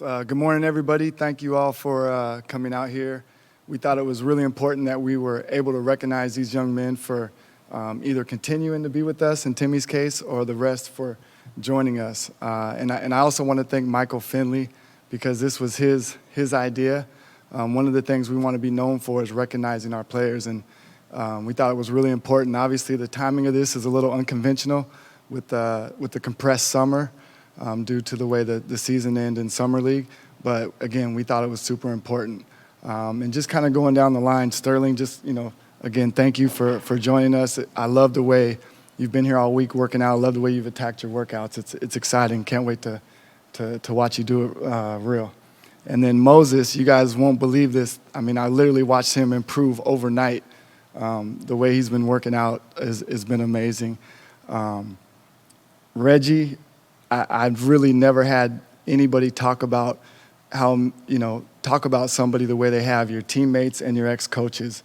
Good morning, everybody. Thank you all for coming out here. We thought it was really important that we were able to recognize these young men for either continuing to be with us in Timmy's case or the rest for joining us. And I also want to thank Michael Finley because this was his idea. One of the things we want to be known for is recognizing our players, and we thought it was really important. Obviously, the timing of this is a little unconventional with the compressed summer due to the way the season ended in Summer League. But, again, we thought it was super important. And just kind of going down the line, Sterling, just, again, thank you for joining us. I love the way you've been here all week working out. I love the way you've attacked your workouts. It's exciting. Can't wait to watch you do it real. And then Moses, you guys won't believe this. I mean, I literally watched him improve overnight. The way he's been working out has been amazing. Reggie, I've really never had anybody talk about talk about somebody the way they have, your teammates and your ex-coaches.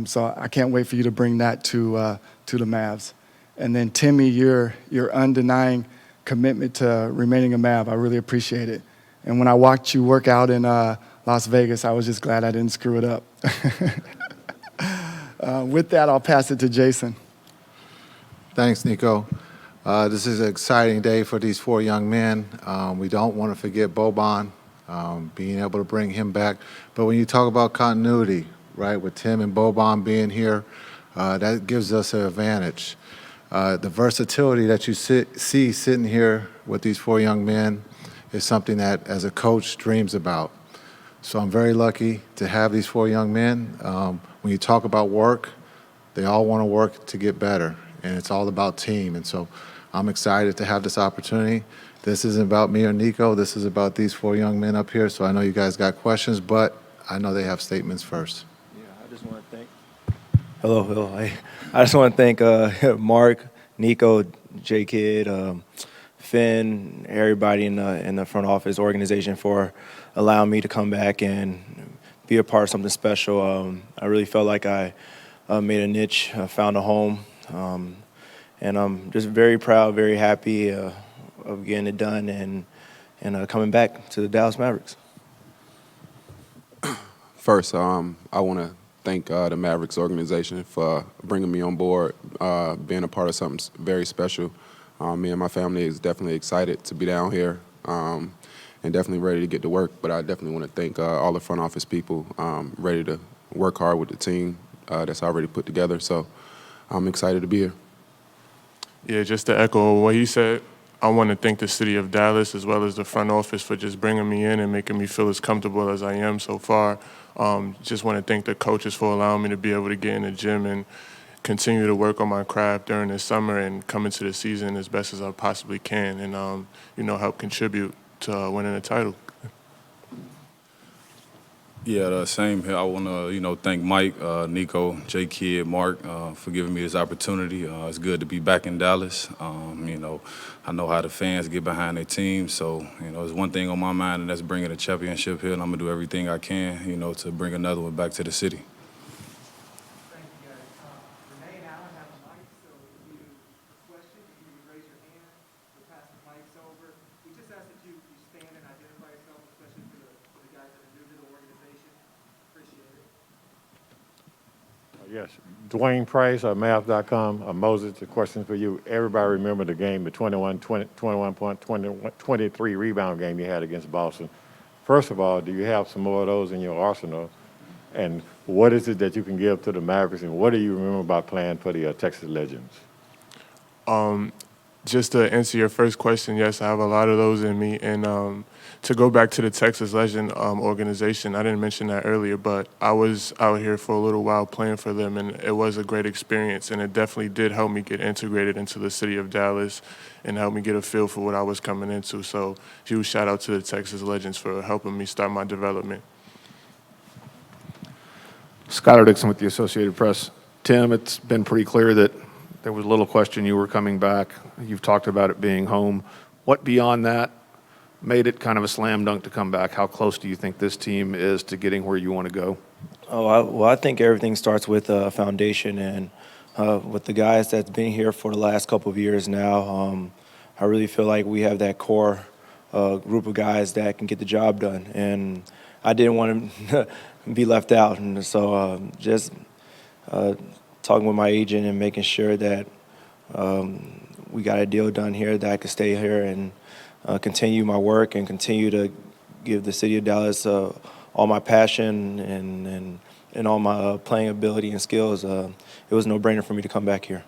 So I can't wait for you to bring that to the Mavs. And then Timmy, your undenying commitment to remaining a Mav, I really appreciate it. And when I watched you work out in Las Vegas, I was just glad I didn't screw it up. With that, I'll pass it to Jason. Thanks, Nico. This is an exciting day for these four young men. We don't want to forget Boban, being able to bring him back. But when you talk about continuity, right, with Tim and Boban being here, that gives us an advantage. The versatility that you see sitting here with these four young men is something that, as a coach, dreams about. So I'm very lucky to have these four young men. When you talk about work, they all want to work to get better, and it's all about team. And so I'm excited to have this opportunity. This isn't about me or Nico. This is about these four young men up here. So I know you guys got questions, but I know they have statements first. Yeah, I just want to thank. Hello. I just want to thank Mark, Nico, J Kid, Finn, everybody in the front office organization for allowing me to come back and be a part of something special. I really felt like I made a niche, found a home, and I'm just very proud, very happy of getting it done and coming back to the Dallas Mavericks. First, I want to thank the Mavericks organization for bringing me on board, being a part of something very special. Me and my family is definitely excited to be down here and definitely ready to get to work. But I definitely want to thank all the front office people ready to work hard with the team that's already put together. So I'm excited to be here. Yeah, just to echo what he said, I want to thank the city of Dallas as well as the front office for just bringing me in and making me feel as comfortable as I am so far. Just want to thank the coaches for allowing me to be able to get in the gym and continue to work on my craft during the summer and come into the season as best as I possibly can and, help contribute to winning a title. Yeah, the same here. I want to, thank Mike, Nico, J Kid, Mark for giving me this opportunity. It's good to be back in Dallas. I know how the fans get behind their team, so there's one thing on my mind, and that's bringing a championship here, and I'm gonna do everything I can, to bring another one back to the city. Thank you, guys. Renee and Alan have a mic, so if you have a question, if you raise your hand, we'll pass the mics over. We just ask that you stand and identify yourself, especially for the guys that are new to the organization. Appreciate it. Yes, Dwayne Price, Mavs.com. Moses, the question for you. Everybody remember the game, the 21 point, 23 rebound game you had against Boston. First of all, do you have some more of those in your arsenal? And what is it that you can give to the Mavericks, and what do you remember about playing for the Texas Legends? Just to answer your first question, yes, I have a lot of those in me. And to go back to the Texas Legend organization, I didn't mention that earlier, but I was out here for a little while playing for them, and it was a great experience. And it definitely did help me get integrated into the city of Dallas and help me get a feel for what I was coming into. So huge shout out to the Texas Legends for helping me start my development. Skylar Dixon with the Associated Press. Tim, it's been pretty clear that there was little question you were coming back. You've talked about it being home. What beyond that made it kind of a slam dunk to come back? How close do you think this team is to getting where you want to go? I think everything starts with a foundation, and with the guys that's been here for the last couple of years now, I really feel like we have that core a group of guys that can get the job done. And I didn't want to be left out. And so just talking with my agent and making sure that we got a deal done here, that I could stay here and continue my work and continue to give the city of Dallas all my passion and all my playing ability and skills. It was a no-brainer for me to come back here.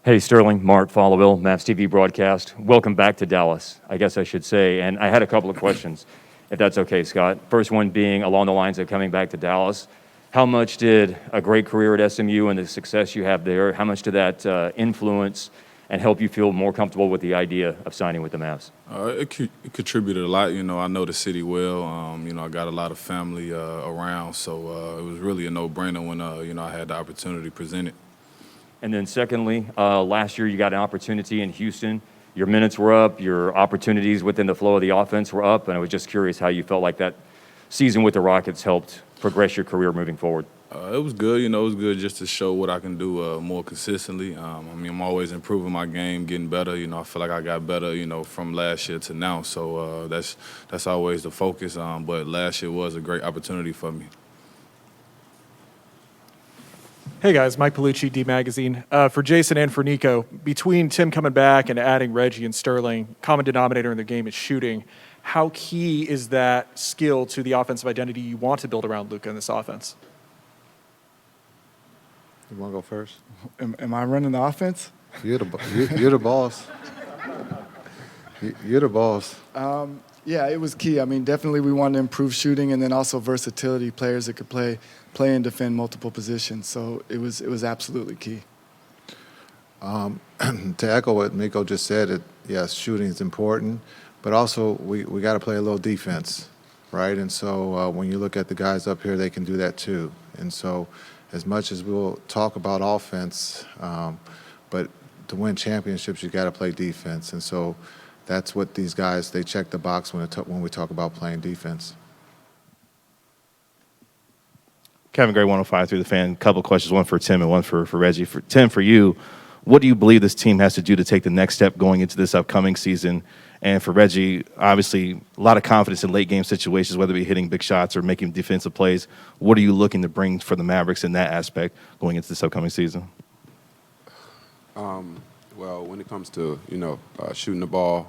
Hey, Sterling, Mark Followill, Mavs TV broadcast. Welcome back to Dallas, I guess I should say. And I had a couple of questions, if that's okay, Scott. First one being along the lines of coming back to Dallas. How much did a great career at SMU and the success you have there, how much did that influence and help you feel more comfortable with the idea of signing with the Mavs? It contributed a lot. I know the city well. I got a lot of family around, so it was really a no-brainer when, I had the opportunity presented. And then secondly, last year you got an opportunity in Houston. Your minutes were up, your opportunities within the flow of the offense were up, and I was just curious how you felt like that season with the Rockets helped progress your career moving forward. It was good. It was good just to show what I can do more consistently. I'm always improving my game, getting better. I feel like I got better, from last year to now. So that's always the focus. But last year was a great opportunity for me. Hey guys, Mike Palucci, D Magazine. For Jason and for Nico, between Tim coming back and adding Reggie and Sterling, common denominator in their game is shooting. How key is that skill to the offensive identity you want to build around Luka in this offense? You want to go first? Am I running the offense? You're the boss. You're the boss. Yeah, it was key. I mean, definitely we wanted to improve shooting and then also versatility, players that could play and defend multiple positions. So it was absolutely key. To echo what Nico just said, yes, shooting is important, but also we got to play a little defense, right? And so when you look at the guys up here, they can do that too. And so as much as we'll talk about offense, but to win championships, you got to play defense. And so that's what these guys, they check the box when we talk about playing defense. Kevin Gray, 105 through the fan. Couple questions, one for Tim and one for Reggie. For Tim, for you, what do you believe this team has to do to take the next step going into this upcoming season? And for Reggie, obviously a lot of confidence in late game situations, whether it be hitting big shots or making defensive plays. What are you looking to bring for the Mavericks in that aspect going into this upcoming season? Well, when it comes to, shooting the ball,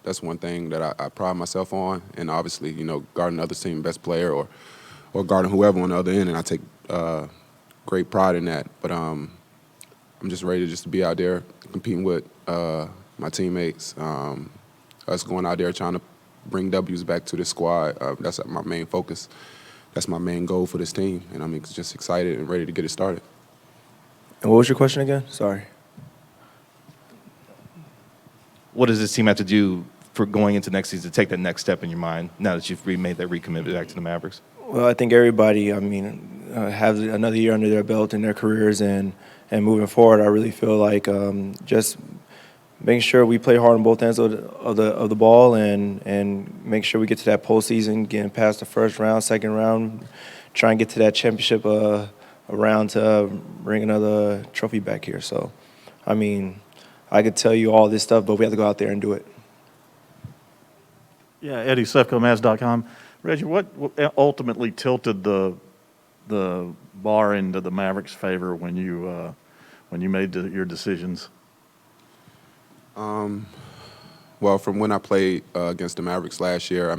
that's one thing that I pride myself on. And obviously, guarding the other team's best player or guarding whoever on the other end, and I take great pride in that. But I'm just ready to be out there competing with my teammates, us going out there trying to bring W's back to the squad. That's my main focus. That's my main goal for this team, and I'm just excited and ready to get it started. And what was your question again? Sorry. What does this team have to do for going into next season to take that next step in your mind now that you've made that recommitment back to the Mavericks? Well, I think everybody, have another year under their belt in their careers, and moving forward, I really feel like just making sure we play hard on both ends of the ball, and make sure we get to that postseason, getting past the first round, second round, try and get to that championship round to bring another trophy back here. So, I could tell you all this stuff, but we have to go out there and do it. Yeah, Eddie Sefko, Mavs.com. Reggie, what ultimately tilted the bar into the Mavericks' favor when you made your decisions? Well, from when I played against the Mavericks last year,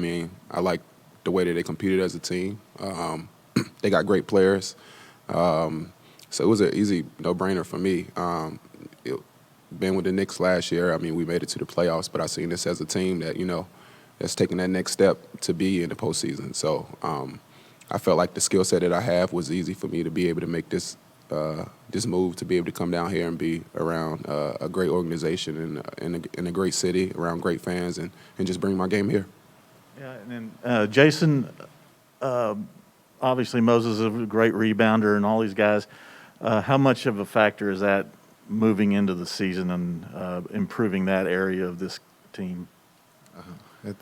I liked the way that they competed as a team. They got great players. So it was an easy no-brainer for me. Being with the Knicks last year, we made it to the playoffs, but I seen this as a team that, that's taking that next step to be in the postseason. So I felt like the skill set that I have was easy for me to be able to make this move, to be able to come down here and be around a great organization in a great city, around great fans, and just bring my game here. Yeah, and then Jason, obviously Moses is a great rebounder and all these guys. How much of a factor is that moving into the season and improving that area of this team?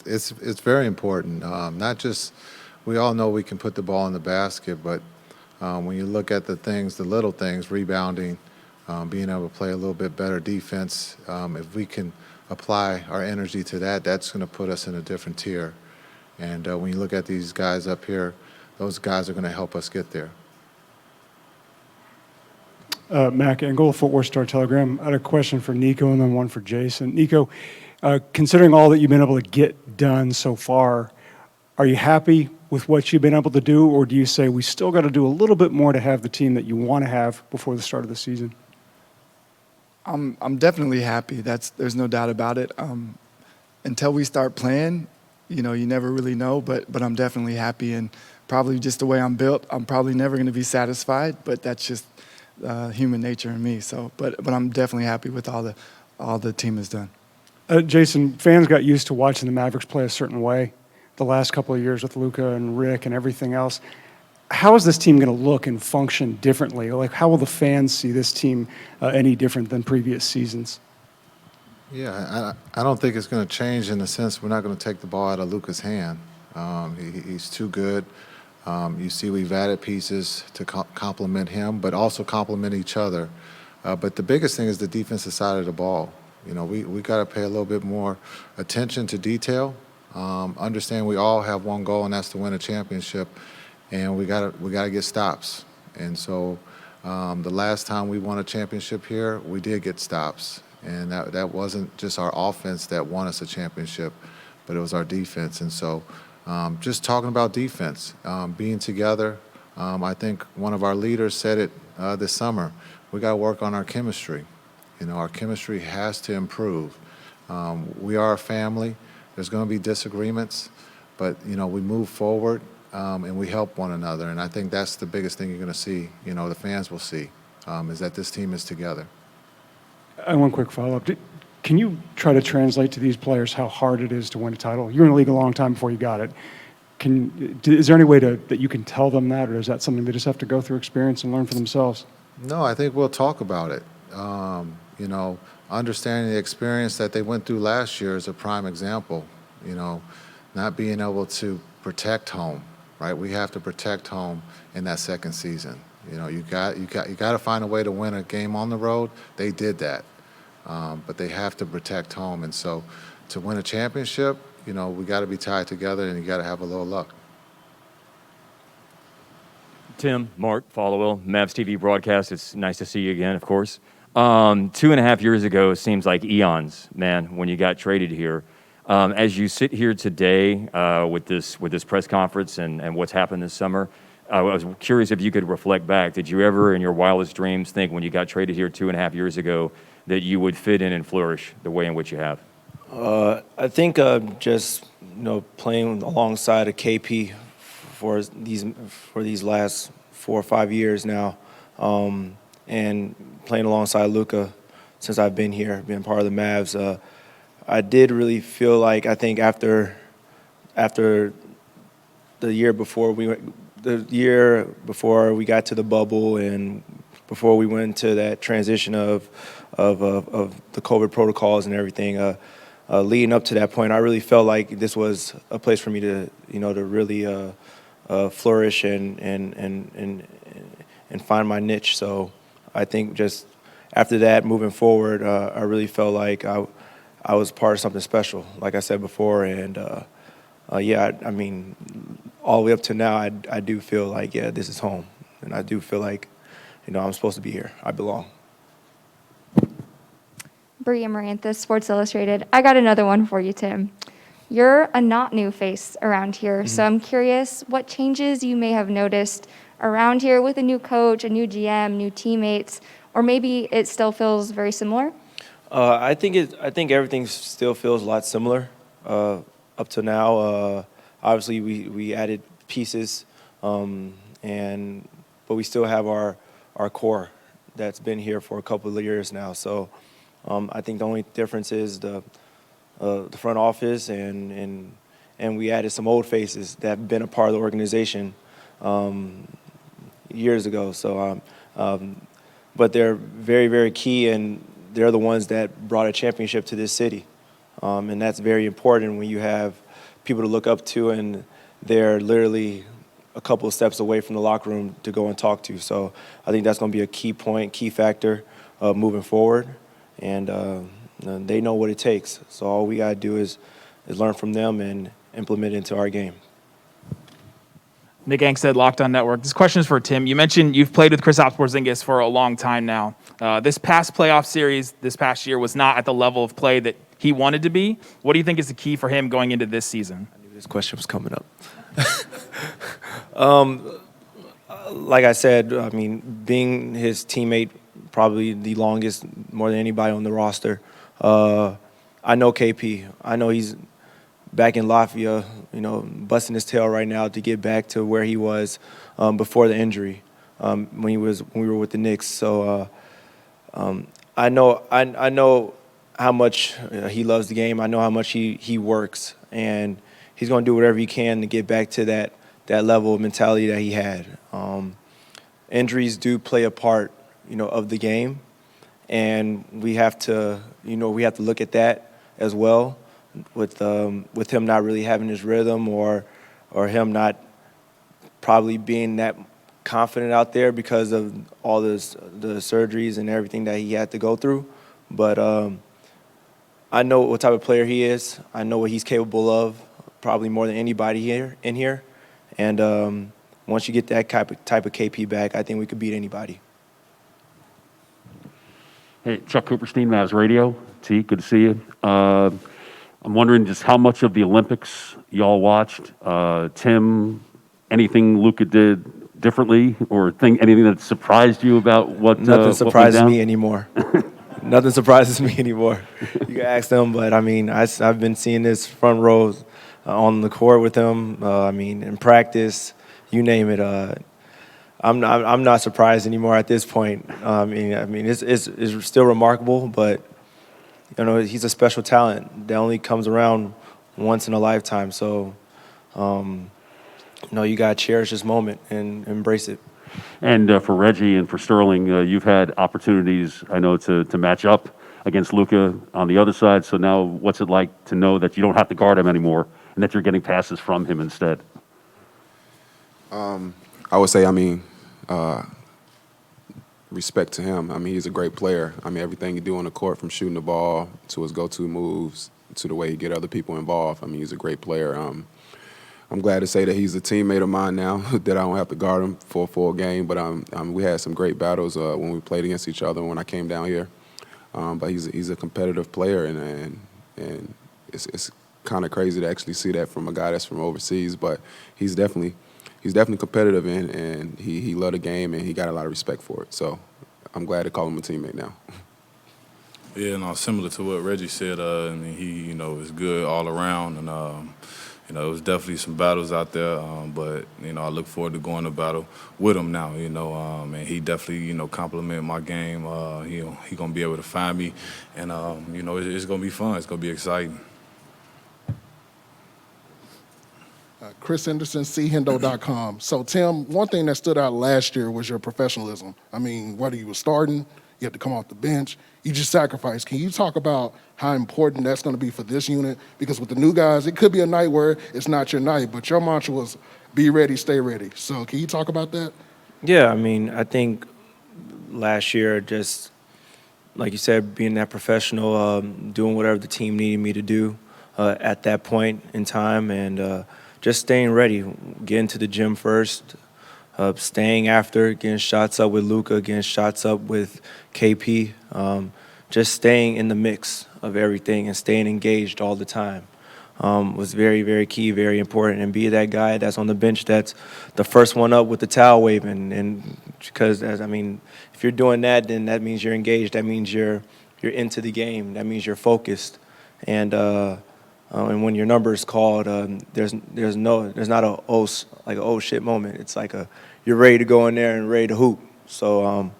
It's very important. Not just, we all know we can put the ball in the basket, but when you look at the little things, rebounding, being able to play a little bit better defense, if we can apply our energy to that, that's going to put us in a different tier. And when you look at these guys up here, those guys are going to help us get there. Mac Engel, Fort Worth Star-Telegram. I had a question for Nico and then one for Jason. Nico, considering all that you've been able to get done so far, are you happy with what you've been able to do, or do you say we still got to do a little bit more to have the team that you want to have before the start of the season? I'm definitely happy. There's no doubt about it. Until we start playing, you never really know, but I'm definitely happy, and probably just the way I'm built, I'm probably never going to be satisfied, but that's just human nature in me. So, but I'm definitely happy with all the team has done. Jason, fans got used to watching the Mavericks play a certain way the last couple of years with Luka and Rick and everything else. How is this team going to look and function differently? Like, how will the fans see this team any different than previous seasons? Yeah, I don't think it's going to change in the sense we're not going to take the ball out of Luka's hand. He's too good. You see we've added pieces to complement him, but also complement each other. But the biggest thing is the defensive side of the ball. We got to pay a little bit more attention to detail. Understand we all have one goal, and that's to win a championship, and we got to get stops. And so the last time we won a championship here, we did get stops, and that wasn't just our offense that won us a championship, but it was our defense. And so just talking about defense, being together, I think one of our leaders said it this summer. We got to work on our chemistry. Our chemistry has to improve. We are a family. There's going to be disagreements, but, we move forward and we help one another. And I think that's the biggest thing you're going to see, the fans will see, is that this team is together. And one quick follow-up. Can you try to translate to these players how hard it is to win a title? You were in the league a long time before you got it. Is there any way that you can tell them that, or is that something they just have to go through experience and learn for themselves? No, I think we'll talk about it. Understanding the experience that they went through last year is a prime example. Not being able to protect home, right? We have to protect home in that second season. You got to find a way to win a game on the road. They did that, but they have to protect home. And so, to win a championship, we got to be tied together, and you got to have a little luck. Tim, Mark, Followill, Mavs TV broadcast. It's nice to see you again, of course. 2.5 years ago seems like eons, man, when you got traded here. As you sit here today with this press conference and what's happened this summer, I was curious if you could reflect back. Did you ever, in your wildest dreams, think when you got traded here 2.5 years ago that you would fit in and flourish the way in which you have? I think just playing alongside a KP for these last 4 or 5 years now, and playing alongside Luka since I've been here, being part of the Mavs, I did really feel like, I think after the year before we got to the bubble and before we went into that transition of the COVID protocols and everything, leading up to that point, I really felt like this was a place for me to really flourish and find my niche. So I think just after that, moving forward, I really felt like I was part of something special, like I said before. And I mean, all the way up to now, I do feel like, this is home. And I do feel like, I'm supposed to be here. I belong. Bria Maranthus, Sports Illustrated. I got another one for you, Tim. You're a not new face around here, so I'm curious what changes you may have noticed around here with a new coach, a new GM, new teammates, or maybe it still feels very similar? I think everything still feels a lot similar up to now. Obviously, we added pieces, but we still have our core that's been here for a couple of years now. So I think the only difference is the front office, and we added some old faces that have been a part of the organization years ago. So, but they're very, very key, and they're the ones that brought a championship to this city. And that's very important when you have people to look up to, and they're literally a couple of steps away from the locker room to go and talk to. So I think that's going to be a key point, key factor moving forward. And they know what it takes. So all we got to do is learn from them and implement it into our game. Nick Angstead, Locked On Network. This question is for Tim. You mentioned you've played with Kristaps Porzingis for a long time now. This past playoff series, this past year, was not at the level of play that he wanted to be. What do you think is the key for him going into this season? I knew this question was coming up. Like I said, I mean, being his teammate probably the longest, more than anybody on the roster, I know KP. I know he's back in Latvia, busting his tail right now to get back to where he was before the injury when we were with the Knicks. So I know how much he loves the game. I know how much he works, and he's going to do whatever he can to get back to that level of mentality that he had. Injuries do play a part, of the game, and we have to look at that as well. With him not really having his rhythm or him not probably being that confident out there because of all the surgeries and everything that he had to go through. But I know what type of player he is. I know what he's capable of, probably more than anybody in here. And once you get that type of KP back, I think we could beat anybody. Hey, Chuck Cooperstein, Mavs Radio. T, good to see you. I'm wondering just how much of the Olympics y'all watched. Tim, anything Luka did differently or anything that surprised you about what Nothing surprises me anymore. Nothing surprises me anymore. You can ask them, but I mean, I've been seeing this front row on the court with him. In practice, you name it. I'm not surprised anymore at this point. It's still remarkable, but he's a special talent that only comes around once in a lifetime. So, you got to cherish this moment and embrace it. And for Reggie and for Sterling, you've had opportunities, I know, to match up against Luka on the other side. So now what's it like to know that you don't have to guard him anymore and that you're getting passes from him instead? I would say, respect to him. He's a great player. Everything he do on the court, from shooting the ball to his go-to moves to the way he get other people involved. He's a great player. I'm glad to say that he's a teammate of mine now, that I don't have to guard him for a full game. But we had some great battles when we played against each other when I came down here. But he's a competitive player, and it's kind of crazy to actually see that from a guy that's from overseas. But he's definitely competitive, and he loved the game, and he got a lot of respect for it. So I'm glad to call him a teammate now. Yeah, no, similar to what Reggie said. He, is good all around, and it was definitely some battles out there. But I look forward to going to battle with him now. And he definitely, complimented my game. He gonna be able to find me, and it's gonna be fun. It's gonna be exciting. Chris Henderson, chendo.com. So, Tim, one thing that stood out last year was your professionalism. Whether you were starting, you had to come off the bench, you just sacrificed. Can you talk about how important that's going to be for this unit? Because with the new guys, it could be a night where it's not your night, but your mantra was be ready, stay ready. So can you talk about that? Yeah, I think last year, just like you said, being that professional, doing whatever the team needed me to do at that point in time, and just staying ready, getting to the gym first, staying after, getting shots up with Luka, getting shots up with KP, just staying in the mix of everything and staying engaged all the time was very, very key, very important. And be that guy that's on the bench that's the first one up with the towel waving. And because, if you're doing that, then that means you're engaged. That means you're into the game. That means you're focused. And when your number is called, there's not a oh shit moment. It's like you're ready to go in there and ready to hoop. So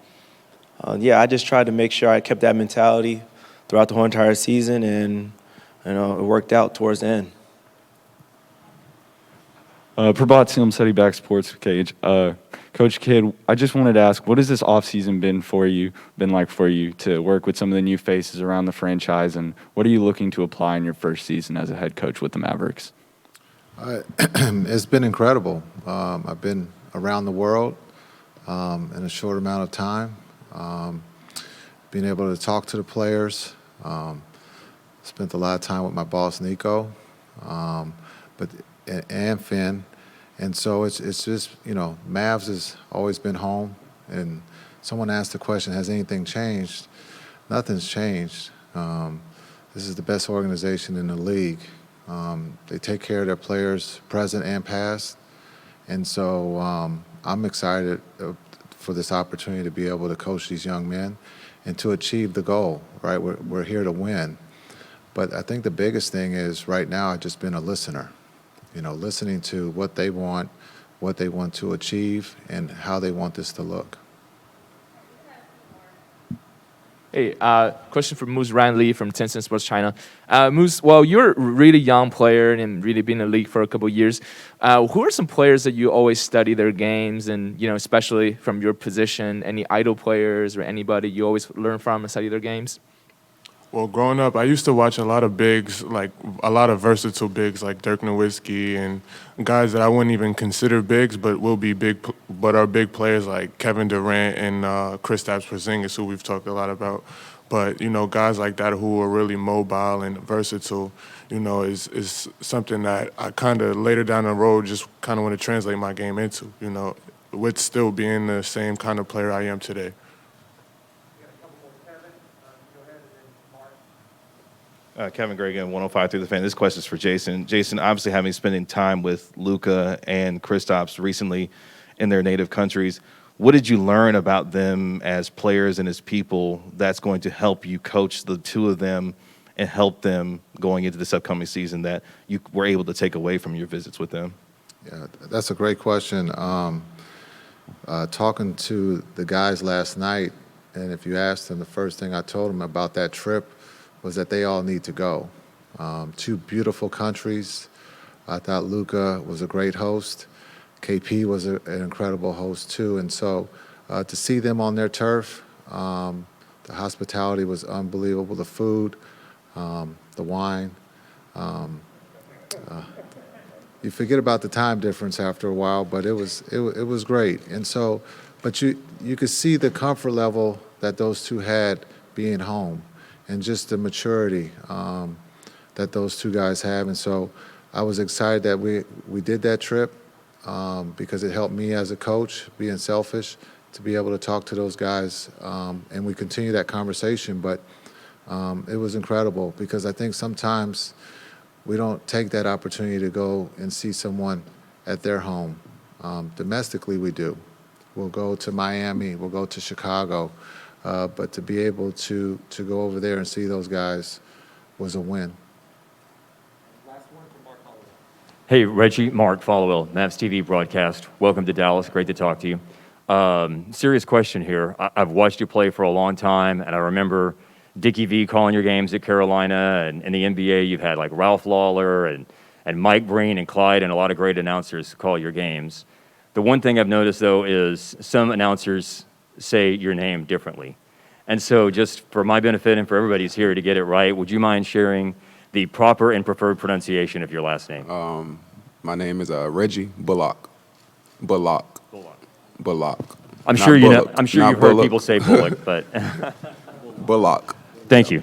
I just tried to make sure I kept that mentality throughout the whole entire season, and it worked out towards the end. Prabhat Sim, City Back Sports Cage. Coach Kidd, I just wanted to ask, what has this offseason been like for you to work with some of the new faces around the franchise, and what are you looking to apply in your first season as a head coach with the Mavericks? It's been incredible. I've been around the world in a short amount of time, being able to talk to the players, Spent a lot of time with my boss, Nico, and Finn. And so it's just, Mavs has always been home. And someone asked the question, has anything changed? Nothing's changed. This is the best organization in the league. They take care of their players, present and past. And so I'm excited for this opportunity to be able to coach these young men and to achieve the goal, right? We're here to win. But I think the biggest thing is right now I've just been a listener, listening to what they want to achieve, and how they want this to look. Hey, question for Moose Ryan Lee from Tencent Sports China. Moose, well, you're a really young player and really been in the league for a couple of years. Who are some players that you always study their games, and especially from your position, any idol players or anybody you always learn from and study their games? Well, growing up, I used to watch a lot of bigs, like a lot of versatile bigs like Dirk Nowitzki and guys that I wouldn't even consider bigs, but are big players like Kevin Durant and Kristaps Porzingis, who we've talked a lot about. But guys like that who are really mobile and versatile, is something that I kind of later down the road just kind of want to translate my game into. With still being the same kind of player I am today. Kevin Gray again, 105 through the fan. This question is for Jason. Jason, obviously having spending time with Luka and Kristaps recently in their native countries, what did you learn about them as players and as people that's going to help you coach the two of them and help them going into this upcoming season that you were able to take away from your visits with them? Yeah, that's a great question. Talking to the guys last night, and if you asked them, the first thing I told them about that trip was that they all need to go. Two beautiful countries. I thought Luka was a great host. KP was an incredible host too. And so to see them on their turf, the hospitality was unbelievable. The food, the wine. You forget about the time difference after a while, but it was great. And so, but you could see the comfort level that those two had being home, and just the maturity that those two guys have. And so I was excited that we did that trip because it helped me as a coach, being selfish, to be able to talk to those guys. And we continue that conversation. But it was incredible because I think sometimes we don't take that opportunity to go and see someone at their home. Domestically, we do. We'll go to Miami, we'll go to Chicago. But to be able to go over there and see those guys was a win. Hey, Reggie, Mark Followell, Mavs TV broadcast. Welcome to Dallas. Great to talk to you. Serious question here. I've watched you play for a long time, and I remember Dickie V calling your games at Carolina, and in the NBA you've had like Ralph Lawler and Mike Breen and Clyde and a lot of great announcers call your games. The one thing I've noticed, though, is some announcers say your name differently. And so just for my benefit and for everybody's here to get it right, would you mind sharing the proper and preferred pronunciation of your last name? My name is Reggie Bullock. Bullock. I'm sure you've heard people say Bullock, but Bullock. Thank you.